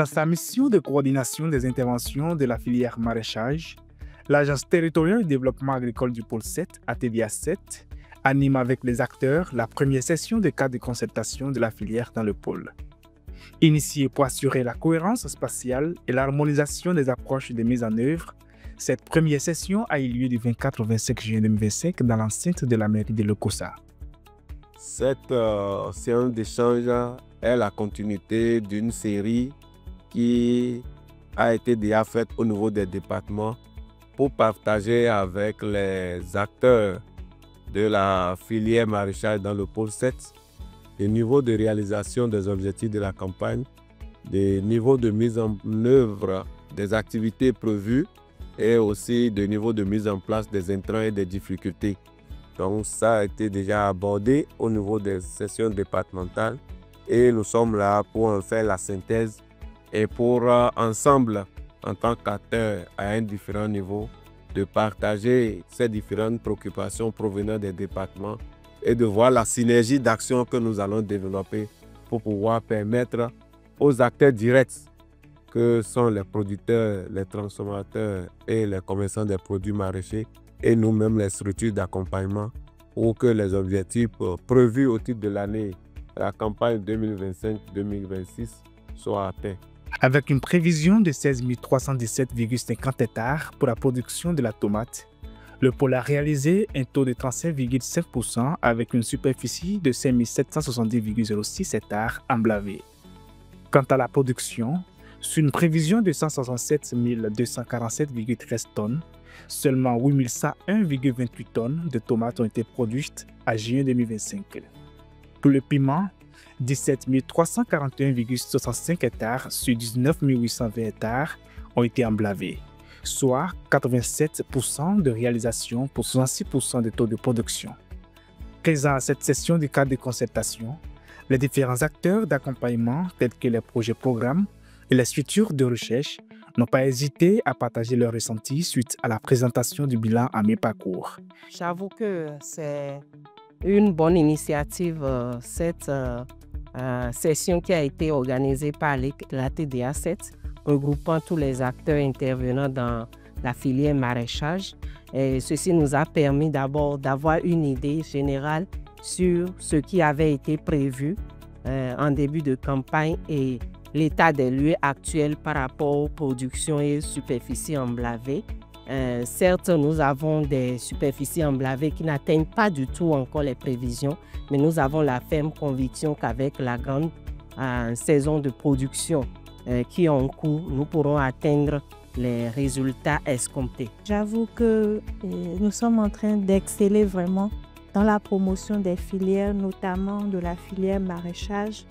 Dans sa mission de coordination des interventions de la filière maraîchage, l'Agence territoriale de développement agricole du pôle 7, ATDA 7, anime avec les acteurs la première session de cadre de concertation de la filière dans le pôle. Initiée pour assurer la cohérence spatiale et l'harmonisation des approches de mise en œuvre, cette première session a eu lieu du 24 au 25 juillet 2025 dans l'enceinte de la mairie de Lokossa. Cette séance d'échange est la continuité d'une série qui a été déjà faite au niveau des départements pour partager avec les acteurs de la filière maraîchage dans le pôle 7 le niveau de réalisation des objectifs de la campagne, des niveaux de mise en œuvre des activités prévues et aussi des niveaux de mise en place des intrants et des difficultés. Donc ça a été déjà abordé au niveau des sessions départementales et nous sommes là pour en faire la synthèse et pour ensemble, en tant qu'acteurs à un différent niveau, de partager ces différentes préoccupations provenant des départements et de voir la synergie d'action que nous allons développer pour pouvoir permettre aux acteurs directs que sont les producteurs, les transformateurs et les commerçants des produits maraîchers et nous-mêmes les structures d'accompagnement pour que les objectifs prévus au titre de l'année, la campagne 2025-2026 soient atteints. Avec une prévision de 16 317,50 hectares pour la production de la tomate, le pôle a réalisé un taux de 35,5% avec une superficie de 5 770,06 hectares emblavés. Quant à la production, sur une prévision de 167 247,13 tonnes, seulement 8 101,28 tonnes de tomates ont été produites à juin 2025. Pour le piment, 17 341,65 hectares sur 19 820 hectares ont été emblavés, soit 87% de réalisation pour 66% de taux de production. Présents à cette session du cadre de concertation, les différents acteurs d'accompagnement tels que les projets programmes et les structures de recherche n'ont pas hésité à partager leurs ressentis suite à la présentation du bilan à mi-parcours. J'avoue que c'est une bonne initiative, cette session qui a été organisée par la TDA 7, regroupant tous les acteurs intervenant dans la filière maraîchage. Et ceci nous a permis d'abord d'avoir une idée générale sur ce qui avait été prévu en début de campagne et l'état des lieux actuels par rapport aux productions et superficies emblavées. Certes, nous avons des superficies emblavées qui n'atteignent pas du tout encore les prévisions, mais nous avons la ferme conviction qu'avec la grande saison de production qui est en cours, nous pourrons atteindre les résultats escomptés. J'avoue que nous sommes en train d'exceller vraiment dans la promotion des filières, notamment de la filière maraîchage.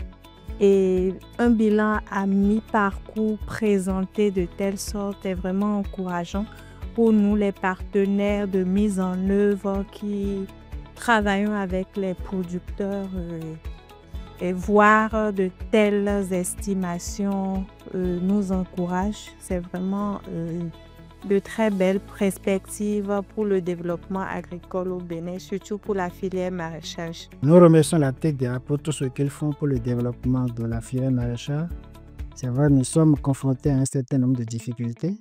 Et un bilan à mi-parcours présenté de telle sorte est vraiment encourageant pour nous, les partenaires de mise en œuvre qui travaillons avec les producteurs et voir de telles estimations nous encourage. C'est vraiment de très belles perspectives pour le développement agricole au Bénin, surtout pour la filière maraîchage. Nous remercions la TDA pour tout ce qu'ils font pour le développement de la filière maraîchage. C'est vrai, nous sommes confrontés à un certain nombre de difficultés.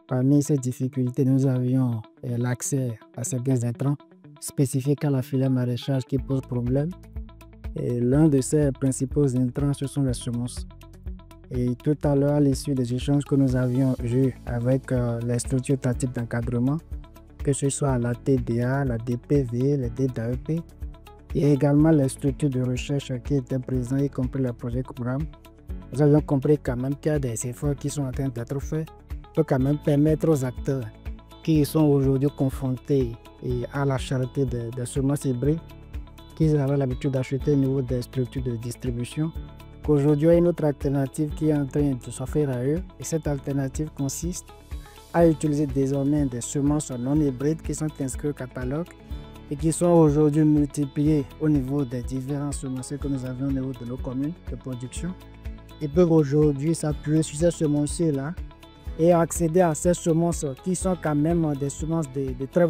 Parmi ces difficultés, nous avions l'accès à certains intrants spécifiques à la filière maraîchage qui posent problème. Et l'un de ces principaux intrants, ce sont les semences. Et tout à l'heure, à l'issue des échanges que nous avions eus avec les structures tactiques d'encadrement, que ce soit la TDA, la DPV, les DDAEP, et également les structures de recherche qui étaient présentes, y compris le projet programme, nous avions compris quand même qu'il y a des efforts qui sont en train d'être faits pour quand même permettre aux acteurs qui sont aujourd'hui confrontés à la cherté des semences hybrides, qu'ils avaient l'habitude d'acheter au niveau des structures de distribution, qu'aujourd'hui il y a une autre alternative qui est en train de s'offrir à eux. Et cette alternative consiste à utiliser désormais des semences non hybrides qui sont inscrites au catalogue et qui sont aujourd'hui multipliées au niveau des différents semenciers que nous avons au niveau de nos communes de production. Ils peuvent aujourd'hui s'appuyer sur ces semenciers-là et accéder à ces semences qui sont quand même des semences de très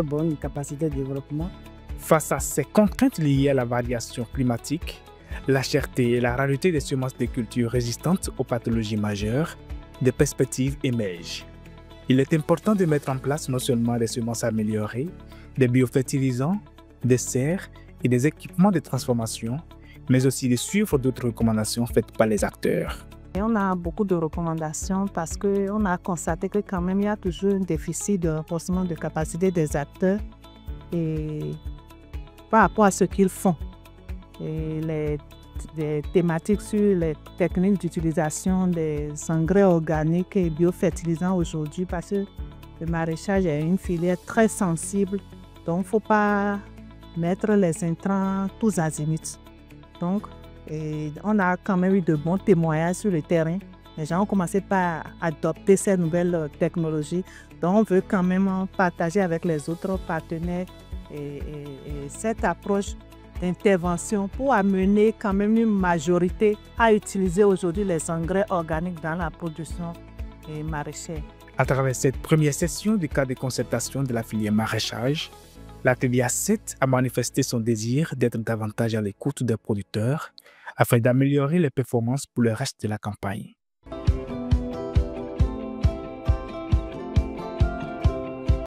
bonne capacité de développement. Face à ces contraintes liées à la variation climatique, la cherté et la rareté des semences de cultures résistantes aux pathologies majeures, des perspectives émergent. Il est important de mettre en place non seulement des semences améliorées, des biofertilisants, des serres et des équipements de transformation, mais aussi de suivre d'autres recommandations faites par les acteurs. Et on a beaucoup de recommandations parce qu'on a constaté que quand même il y a toujours un déficit de renforcement de capacité des acteurs et par rapport à ce qu'ils font. Et les thématiques sur les techniques d'utilisation des engrais organiques et biofertilisants aujourd'hui parce que le maraîchage est une filière très sensible, donc il ne faut pas mettre les intrants tous azimuts. Donc, on a quand même eu de bons témoignages sur le terrain. Les gens ont commencé par adopter ces nouvelles technologies. Donc, on veut quand même partager avec les autres partenaires et cette approche d'intervention pour amener quand même une majorité à utiliser aujourd'hui les engrais organiques dans la production maraîchère. À travers cette première session du cadre de concertation de la filière maraîchage, la TDA7 a manifesté son désir d'être davantage à l'écoute des producteurs afin d'améliorer les performances pour le reste de la campagne.